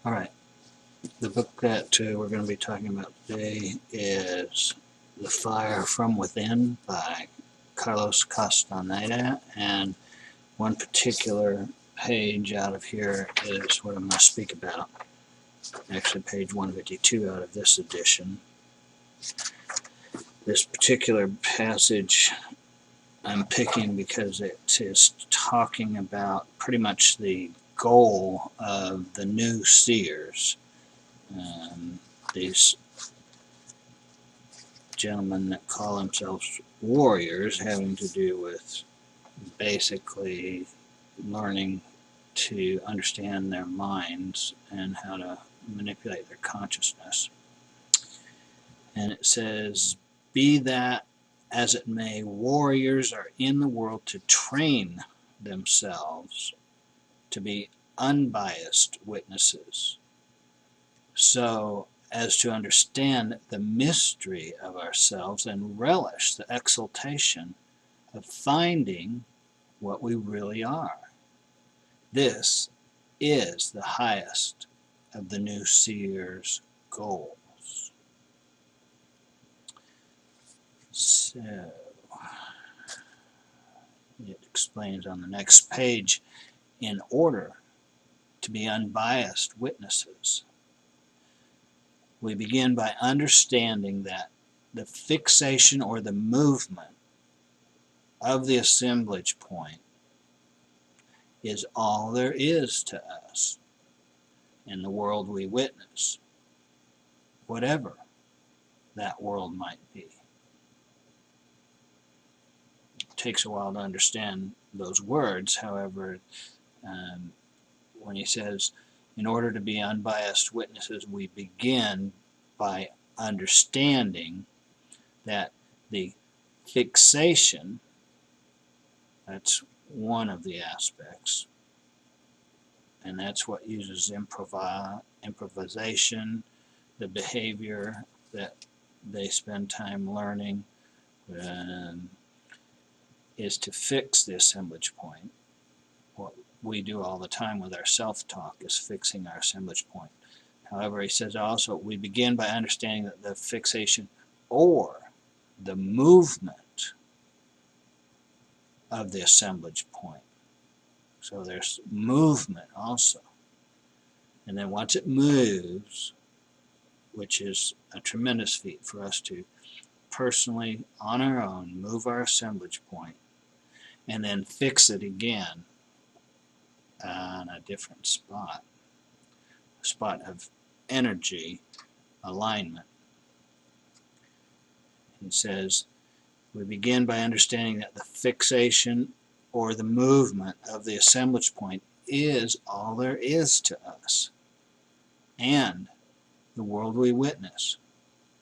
Alright, the book that we're going to be talking about today is The Fire from Within by Carlos Castaneda, and one particular page out of here is what I'm going to speak about. Actually, page 152 out of this edition. This particular passage I'm picking because it is talking about pretty much the goal of the new Seers. These gentlemen that call themselves warriors, having to do with basically learning to understand their minds and how to manipulate their consciousness. And it says, "Be that as it may, warriors are in the world to train themselves to be unbiased witnesses, so as to understand the mystery of ourselves and relish the exultation of finding what we really are. This is the highest of the new seer's goals." So, it explains on the next page, in order to be unbiased witnesses, we begin by understanding that the fixation or the movement of the assemblage point is all there is to us in the world we witness, whatever that world might be. It takes a while to understand those words. However, when he says, in order to be unbiased witnesses, we begin by understanding that the fixation, that's one of the aspects, and that's what uses improvisation, the behavior that they spend time learning, is to fix the assemblage point. What we do all the time with our self-talk is fixing our assemblage point. However, he says also, we begin by understanding that the fixation or the movement of the assemblage point. So there's movement also. And then once it moves, which is a tremendous feat for us to personally, on our own, move our assemblage point, and then fix it again on a different spot, a spot of energy alignment. He says, we begin by understanding that the fixation or the movement of the assemblage point is all there is to us and the world we witness,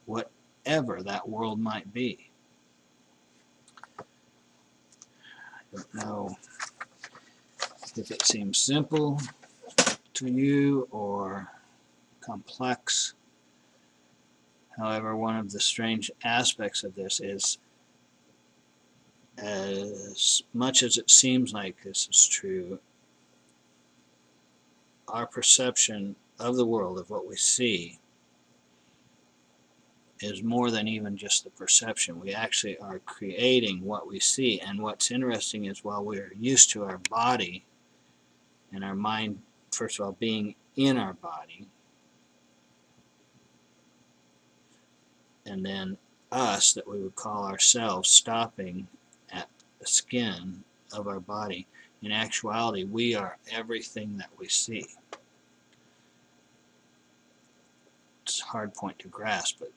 whatever that world might be. I don't know if it seems simple to you or complex. However, one of the strange aspects of this is, as much as it seems like this is true, our perception of the world, of what we see, is more than even just the perception. We actually are creating what we see. And what's interesting is, while we're used to our body and our mind, first of all, being in our body, and then us, that we would call ourselves, stopping at the skin of our body, in actuality, we are everything that we see. It's a hard point to grasp, but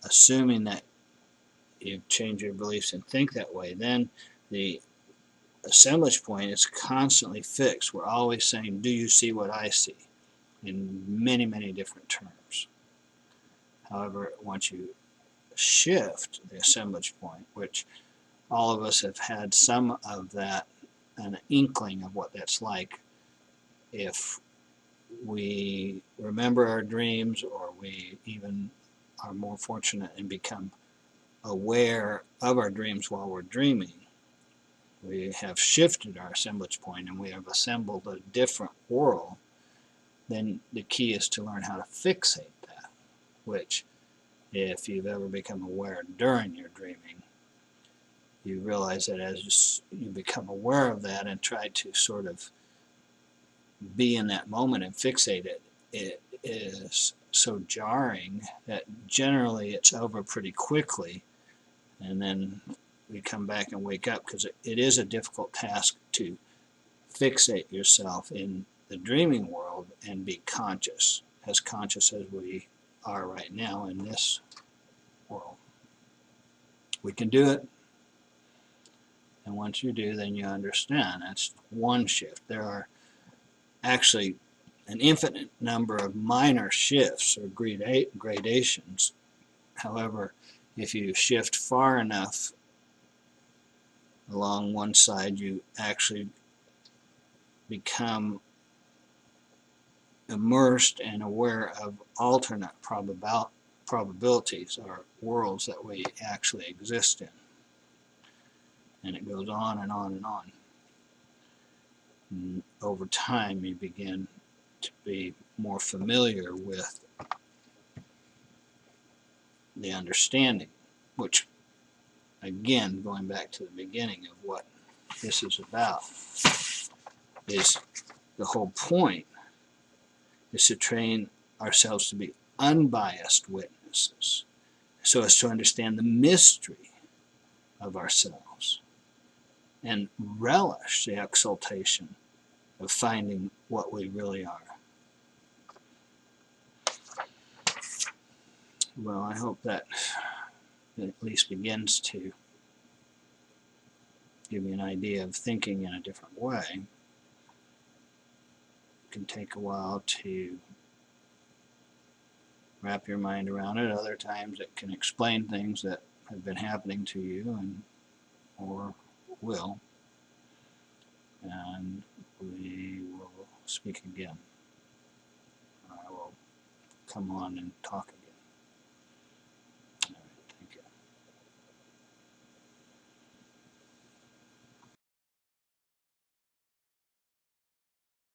assuming that you change your beliefs and think that way, then the assemblage point is constantly fixed. We're always saying, do you see what I see? In many, many different terms. However, once you shift the assemblage point, which all of us have had some of that, an inkling of what that's like, if we remember our dreams, or we even are more fortunate and become aware of our dreams while we're dreaming, we have shifted our assemblage point and we have assembled a different world then the key is to learn how to fixate that, which, if you've ever become aware during your dreaming, you realize that as you become aware of that and try to sort of be in that moment and fixate it, it is so jarring that generally it's over pretty quickly, and then we come back and wake up, because it is a difficult task to fixate yourself in the dreaming world and be conscious as we are right now in this world. We can do it, and once you do, then you understand. That's one shift. There are actually an infinite number of minor shifts or gradations. However, if you shift far enough along one side, you actually become immersed and aware of alternate probabilities or worlds that we actually exist in. And it goes on and on and on. And over time, you begin to be more familiar with the understanding, which, again, going back to the beginning of what this is about, is the whole point is to train ourselves to be unbiased witnesses, so as to understand the mystery of ourselves and relish the exultation of finding what we really are. Well, I hope that it at least begins to give you an idea of thinking in a different way. It can take a while to wrap your mind around it. Other times it can explain things that have been happening to you or will. And we will speak again. I will come on and talk again.